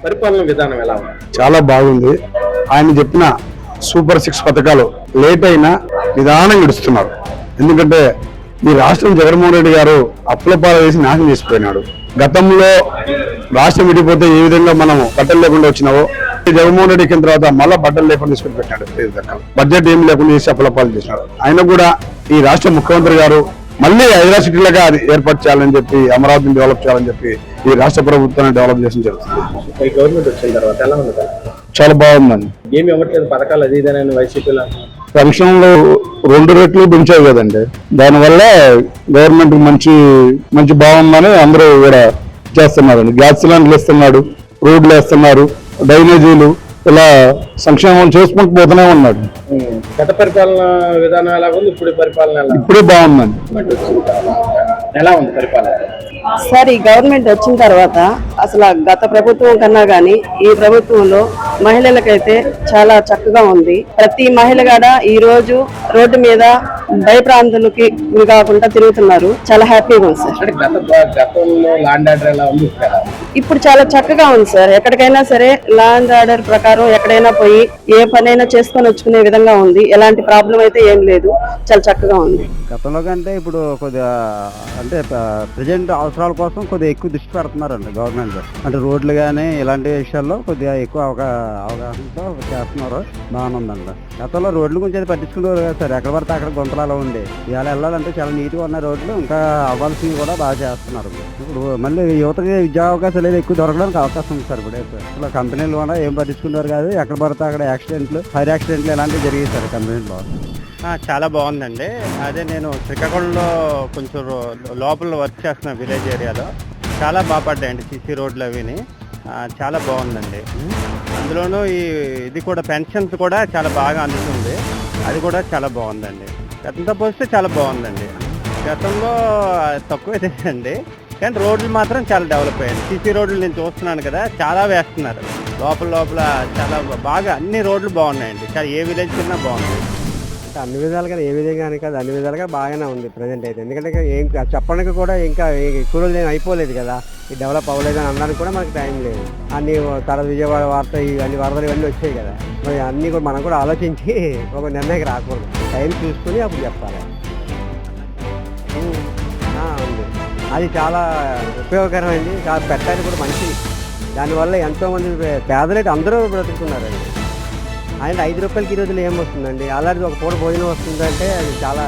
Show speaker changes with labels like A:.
A: పరిపాలన విధానం ఎలా ఉంది?
B: చాలా బాగుంది. ఆయన చెప్పిన సూపర్ 6 పథకాలు లేట్ అయినా నిదానంగా ఇడుస్తున్నారు. ఎందుకంటే ఈ రాష్ట్రం జగన్మోహన్ రెడ్డి గారు అప్పులపాల వేసి నాశనం చేసిపోయినాడు. గతంలో రాష్ట్రం విడిపోతే ఏ విధంగా మనం బట్టలు లేకుండా వచ్చినావో జగన్మోహన్ రెడ్డి ఎక్కిన తర్వాత మళ్ళీ బట్టలు లేకుండా తీసుకుని పెట్టాడు. బడ్జెట్ ఏం లేకుండా చేసి అప్పులపాలు చేసినాడు. ఆయన కూడా ఈ రాష్ట్ర ముఖ్యమంత్రి గారు మళ్ళీ హైదరాబాద్ సిటీలుగా ఏర్పాటు చేయాలని చెప్పి, అమరావతిని డెవలప్ చేయాలని చెప్పి ఈ రాష్ట్ర ప్రభుత్వాన్ని డెవలప్ చేసిన జరుగుతుంది.
A: ఈ గవర్నమెంట్ వచ్చిన తర్వాత ఎలా ఉంది?
B: చాలా బాగుందండి.
A: ఏమి ఇవ్వట్లేదు పథకాలు అది ఇదేనని వైసీపీలో
B: పెన్షన్లు 2 రెట్లు పెంచావు కదండి. దానివల్ల గవర్నమెంట్ మంచి మంచి బాగుందని అందరూ కూడా చేస్తున్నారండి. గ్యాస్ సిలిండర్లు ఇస్తున్నాడు, రోడ్లు వేస్తున్నారు, డ్రైనేజీలు, ఇలా సంక్షేమం చేసుకుంటూ పోతూనే ఉన్నాడు.
A: గత పరిపాలన విధానం ఎలా ఉంది? ఇప్పుడు పరిపాలన ఎలా ఉంది?
B: ఇప్పుడే బాగుందండి.
A: ఎలా ఉంది పరిపాలన?
C: సార్, ఈ గవర్నమెంట్ వచ్చిన తర్వాత అసలు గత ప్రభుత్వం కన్నా గానీ ఈ ప్రభుత్వంలో మహిళలకైతే చాలా చక్కగా ఉంది. ప్రతి మహిళ కూడా ఈ రోజు రోడ్డు మీద భయప్రాంతాలకి గురి కాకుండా తిరుగుతున్నారు. చాలా హ్యాపీగా ఉంది సార్.
A: గతంలో ల్యాండ్ ఆర్డర్ ఎలా ఉంది?
C: ఇప్పుడు చాలా చక్కగా ఉంది సార్. ఎక్కడికైనా సరే ల్యాండ్ ఆర్డర్ ప్రకారం ఎక్కడైనా పోయి ఏ పనైనా చేసుకొని వచ్చుకునే విధంగా ఉంది. ఎలాంటి ప్రాబ్లం అయితే ఏం లేదు. చాలా చక్కగా ఉంది.
D: గతంలో కంటే ఇప్పుడు కొద్దిగా అంటే ప్రజెంట్ అవసరాల కోసం కొద్దిగా ఎక్కువ దృష్టి పెడుతున్నారండి గవర్నమెంట్. అంటే రోడ్లు కానీ ఇలాంటి విషయాల్లో కొద్దిగా ఎక్కువ అవగాహనతో చేస్తున్నారు. బాగుందండి. గతంలో రోడ్ల గురించి అయితే పట్టించుకునేవారు కదా సార్. ఎక్కడ పడితే అక్కడ గుంతలాలో ఉంది. ఇవాళ వెళ్ళాలంటే చాలా నీట్గా ఉన్న రోడ్లు ఇంకా అవ్వాల్సినవి కూడా బాగా చేస్తున్నారు. ఇప్పుడు మళ్ళీ యువతకి విద్యా అవకాశాలు అయితే ఎక్కువ దొరకడానికి అవకాశం ఉంది సార్. ఇప్పుడే అసలు కంపెనీలు కూడా ఏం పట్టించుకునేవారు కాదు. ఎక్కడ పడితే అక్కడ యాక్సిడెంట్లు, ఫైర్ యాక్సిడెంట్లు ఇలాంటివి జరిగాయి సార్ కంపెనీలో.
E: చాలా బాగుందండి. అదే నేను శ్రీకాకుళంలో కొంచెం లోపల వర్క్ చేస్తున్న విలేజ్ ఏరియాలో చాలా బాగా పడ్డాయండి సీసీ రోడ్లు అవిని. చాలా బాగుందండి. అందులోనూ ఇది కూడా పెన్షన్స్ కూడా చాలా బాగా అందుతుంది. అది కూడా చాలా బాగుందండి. గతంతో పోలిస్తే చాలా బాగుందండి. గతంలో తక్కువేదండి, కానీ రోడ్లు మాత్రం చాలా డెవలప్ అయ్యాయి. సీసీ రోడ్లు నేను చూస్తున్నాను కదా, చాలా వేస్తున్నారు. లోపల చాలా బాగా అన్ని రోడ్లు బాగున్నాయండి. చాలా ఏ విలేజ్ కన్నా బాగుంది.
D: అన్ని విధాలుగా ఏ విధంగా కాదు, అన్ని విధాలుగా బాగానే ఉంది ప్రజెంట్ అయితే. ఎందుకంటే ఏం చెప్పడానికి కూడా ఇంకా ఎక్కువ రోజులు ఏం అయిపోలేదు కదా. ఈ డెవలప్ అవ్వలేదు అని అనడానికి కూడా మనకి టైం లేదు. అన్ని తర్వాత విజయవాడ వార్త ఇవన్నీ వరదలు ఇవన్నీ వచ్చాయి కదా. మరి అన్నీ కూడా మనం కూడా ఆలోచించి ఒక నిర్ణయానికి రాకూడదు. టైం చూసుకుని అప్పుడు చెప్పాలి. ఉంది. అది చాలా ఉపయోగకరమైంది. చాలా పెట్టడానికి కూడా మంచిది. దానివల్ల ఎంతోమంది పేదలైతే అందరూ బ్రతుకుతున్నారండి. ఆయన 5 రూపాయలకి ఈ రోజులు ఏమొస్తుందండి? అలాంటిది ఒక పూట భోజనం వస్తుందంటే అది చాలా